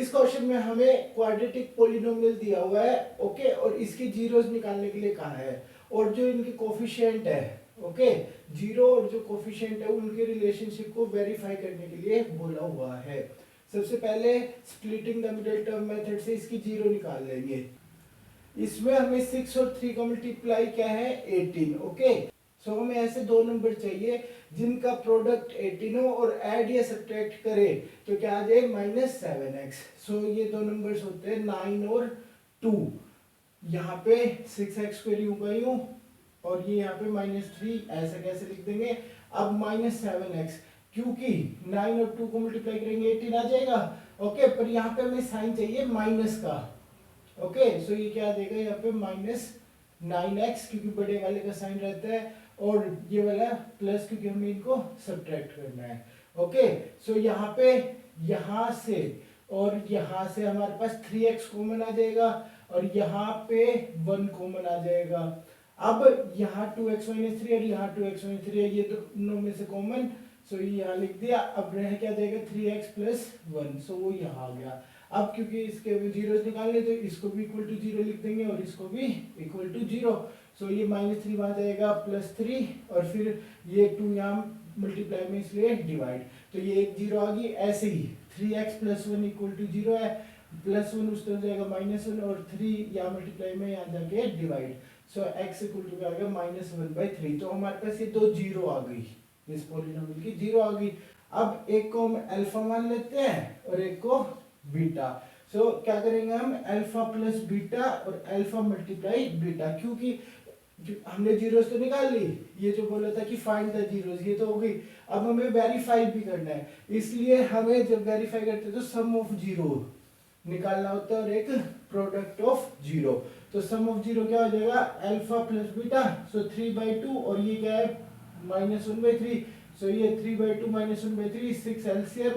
इस क्वेश्चन में हमें क्वाड्रेटिक पोलिनोमियल दिया हुआ है, ओके, और इसकी जीरोस निकालने के लिए कहा है, और जो इनके कोफिशिएंट है, ओके, जीरो और जो कोफिशिएंट है उनके रिलेशनशिप को वेरीफाई करने के लिए बोला हुआ है। सबसे पहले splitting the middle term method से इसकी जीरो निकाल लेंगे। इसमें हमें 6 और 3 का मल्टीप्लाई क्या है 18, ओके। सो हमें ऐसे दो नंबर चाहिए जिनका प्रोडक्ट 18 हो और ऐड या सब्ट्रैक्ट करे तो क्या आ जाए -7x। सो ये दो नंबर्स होते हैं 9 और 2। यहाँ पे 6x को यूं का यूं और ये यहाँ पे -3, ऐसा कैसे लिख देंगे। अब -7x क्योंकि 9 और 2 को मल्टीप्लाई करेंगे 18 आ जाएगा, ओके। पर यहाँ पे हमें साइन चाहिए माइनस का, ओके। सो ये क्या देगा यहाँ पे -9x क्योंकि बड़े वाले का साइन रहता है, और ये वाला प्लस क्योंकि हमें इनको सब्ट्रैक्ट करना है, ओके। सो यहाँ पे यहाँ से और यहाँ से हमारे पास 3x कॉमन आ जाएगा और यहाँ पे 1 कॉमन आ जाएगा। अब यहाँ 2x - 3 और यहाँ 2x - 3 है, ये दोनों में से कॉमन, सो ये यहाँ लिख दिया। अब रह क्या देगा 3x + 1, सो वो यहाँ आ गया। अब क्योंकि इसके जीरोस निकालने तो इसको भी इक्वल टू 0 लिख देंगे और इसको भी इक्वल टू 0। सो ये -3 वहां जाएगा +3 और फिर ये 2 यहाँ मल्टीप्लाई में इसलिए डिवाइड, तो ये एक 0 आ गई। ऐसे ही 3x + 1 = 0 है, +1 उस तरफ जाएगा -1 और 3 यहाँ मल्टीप्लाई में यहाँ जाके डिवाइड। सो x = क्या आ गया -1/3। तो हमारे पास ये दो 0 आ गई, इस पॉलिनोमियल की 0 आ गई। अब एक को हम अल्फा मान लेते हैं और एक को बीटा। सो क्या करेंगे हम अल्फा + बीटा और अल्फा × बीटा, क्योंकि हमने जीरोस तो निकाल ली, ये जो बोला था कि फाइंड द जीरोस ये तो हो गई। अब हमें वेरीफाई भी करना है, इसलिए हमें जब वेरीफाई करते हैं तो सम ऑफ जीरो निकालना होता है और एक प्रोडक्ट ऑफ जीरो। तो सम ऑफ जीरो क्या हो जाएगा अल्फा + बीटा, सो 3/2 और ये क्या है -1/3। सो ये 3/2 -1/3 6 एलसीएम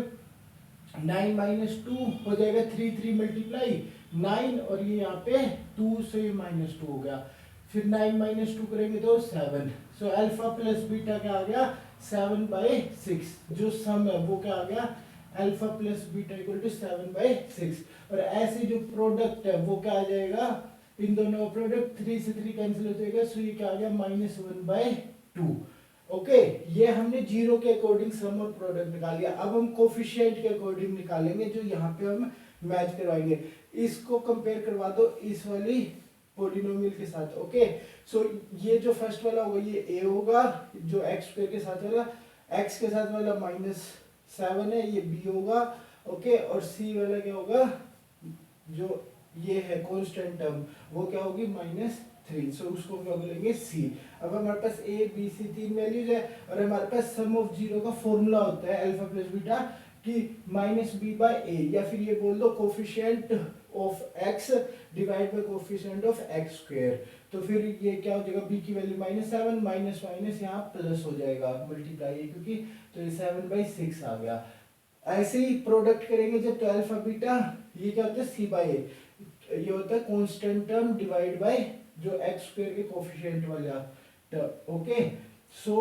9 - 2 हो जाएगा 3 मल्टीप्लाई 9 और ये यहाँ पे 2, सो ये -2 हो गया। फिर 9 - 2 करेंगे तो 7। सो अल्फा + बीटा क्या आ गया 7/6। जो सम है वो क्या आ गया अल्फा + बीटा = 7/6। और ऐसे जो प्रोडक्ट है वो क्या आ जाएगा, इन दोनों प्रोडक्ट 3 से 3 कैंसिल हो जाएगा, सो ये क्या आ गया -1/2, ओके। ये हमने जीरो के अकॉर्डिंग सम और प्रोडक्ट निकाल लिया। अब हम कोफिशिएंट के अकॉर्डिंग निकालेंगे, जो यहाँ पे हम मैच करवाएंगे। इसको कंपेयर करवा दो इस वाली पॉलिनोमियल के साथ, ओके। सो ये जो फर्स्ट वाला होगा ये a होगा, जो x² के साथ वाला, x के साथ वाला -7 है ये b होगा, ओके। और c वाला क्या होगा, जो ये है कांस्टेंट टर्म वो क्या होगी -3, सो उसको क्या बोलेंगे c। अब हमारे पास a b c 3 वैल्यूज है और हमारे पास सम ऑफ जीरो का फॉर्मूला होता है अल्फा + बीटा कि -b/a, या फिर ये बोल दो coefficient of x divide by coefficient of x²। तो फिर ये क्या हो जाएगा b की वैल्यू -7 माइनस यहाँ प्लस हो जाएगा मल्टीप्लाई, क्योंकि तो ये 7/6 आ गया। ऐसे ही प्रोडक्ट करेंगे जब तो अल्फा बीटा ये क्या होता है c/a, ये होता है कांस्टेंट टर्म डिवाइड बाय जो x² के कोफिशिएंट वाला टर्म, ओके। सो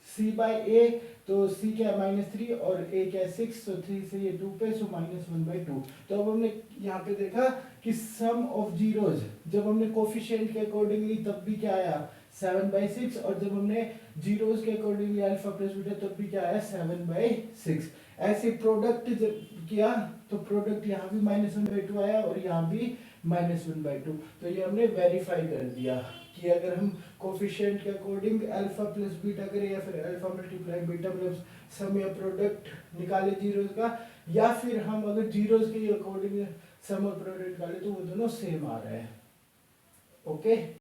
c/a, तो c क्या है -3 और a क्या है 6, सो 3 से ये 2 पे, सो -1/2। तो अब हमने यहाँ पे देखा कि सम ऑफ जीरोस जब हमने कोफिशिएंट के अकॉर्डिंगली तब भी क्या आया 7/6, और जब हमने जीरोस के अकॉर्डिंगली अल्फा + बीटा तब भी क्या आया 7/6। ऐसे प्रोडक्ट जब किया तो प्रोडक्ट यहाँ भी -1/2 आया और यहाँ भी -1/2। तो ये हमने वेरीफाई कर दिया कि अगर हम कोफिशिएंट के अकॉर्डिंग अल्फा + बीटा करें या फिर अल्फा × बीटा मतलब सम या प्रोडक्ट निकाले जीरोस का, या फिर हम अगर जीरोस के अकॉर्डिंग सम और प्रोडक्ट निकाले तो वो दोनों सेम आ रहा है, ओके।